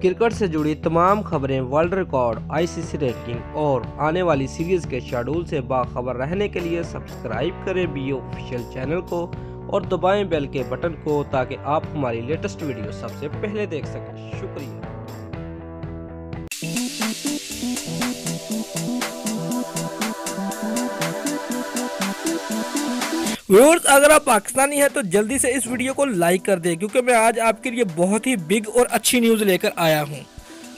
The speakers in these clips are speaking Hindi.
क्रिकेट से जुड़ी तमाम खबरें, वर्ल्ड रिकॉर्ड, आईसीसी रैंकिंग और आने वाली सीरीज के शेड्यूल से बाखबर रहने के लिए सब्सक्राइब करें बी ऑफिशियल चैनल को और दबाएं बेल के बटन को ताकि आप हमारी लेटेस्ट वीडियो सबसे पहले देख सकें। शुक्रिया। व्यूअर्स, अगर आप पाकिस्तानी हैं तो जल्दी से इस वीडियो को लाइक कर दें क्योंकि मैं आज आपके लिए बहुत ही बिग और अच्छी न्यूज़ लेकर आया हूं।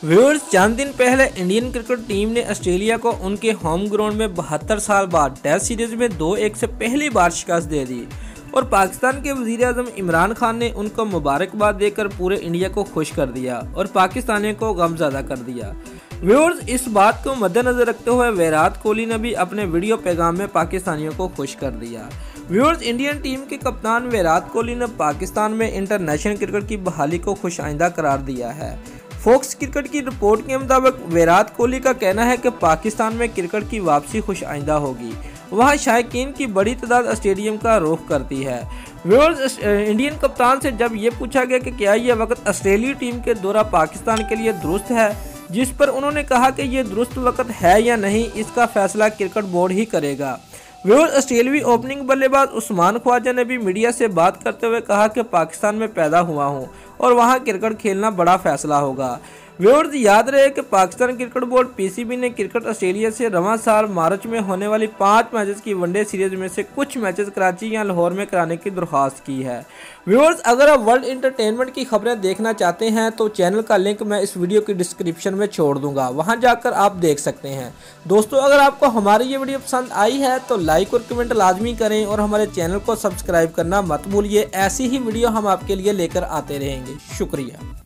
व्यूअर्स, चंद दिन पहले इंडियन क्रिकेट टीम ने ऑस्ट्रेलिया को उनके होम ग्राउंड में 72 साल बाद टेस्ट सीरीज में 2-1 से पहली बार शिकस्त दे दी और पाकिस्तान के वज़ीर-ए-आज़म इमरान खान ने उनको मुबारकबाद देकर पूरे इंडिया को खुश कर दिया और पाकिस्तानियों को गमज़दा कर दिया। व्यूअर्स, इस बात को मद्देनजर रखते हुए विराट कोहली ने भी अपने वीडियो पैगाम में पाकिस्तानियों को खुश कर दिया। व्यूअर्स, इंडियन टीम के कप्तान विराट कोहली ने पाकिस्तान में इंटरनेशनल क्रिकेट की बहाली को खुशाइंदा करार दिया है। फॉक्स क्रिकेट की रिपोर्ट के मुताबिक विराट कोहली का कहना है कि पाकिस्तान में क्रिकेट की वापसी खुशाइंदा होगी। वहाँ शायकीन की बड़ी तादाद स्टेडियम का रुख करती है। व्यूअर्स, इंडियन कप्तान से जब ये पूछा गया कि क्या ये वक्त ऑस्ट्रेलियाई टीम के दौरा पाकिस्तान के लिए दुरुस्त है, जिस पर उन्होंने कहा कि ये दुरुस्त वक्त है या नहीं, इसका फैसला क्रिकेट बोर्ड ही करेगा। व्यूअर्स, ऑस्ट्रेलियाई ओपनिंग बल्लेबाज उस्मान ख्वाजा ने भी मीडिया से बात करते हुए कहा कि पाकिस्तान में पैदा हुआ हूं और वहां क्रिकेट खेलना बड़ा फैसला होगा। व्यूअर्स, याद रहे कि पाकिस्तान क्रिकेट बोर्ड पीसीबी ने क्रिकेट ऑस्ट्रेलिया से रवां साल मार्च में होने वाली 5 मैचेस की वनडे सीरीज में से कुछ मैचेस कराची या लाहौर में कराने की दरख्वास्त की है। व्यूअर्स, अगर आप वर्ल्ड इंटरटेनमेंट की खबरें देखना चाहते हैं तो चैनल का लिंक मैं इस वीडियो की डिस्क्रिप्शन में छोड़ दूंगा, वहां जाकर आप देख सकते हैं। दोस्तों, अगर आपको हमारी ये वीडियो पसंद आई है तो लाइक और कमेंट लाजमी करें और हमारे चैनल को सब्सक्राइब करना मत भूलिए। ऐसी ही वीडियो हम आपके लिए लेकर आते रहेंगे। शुक्रिया।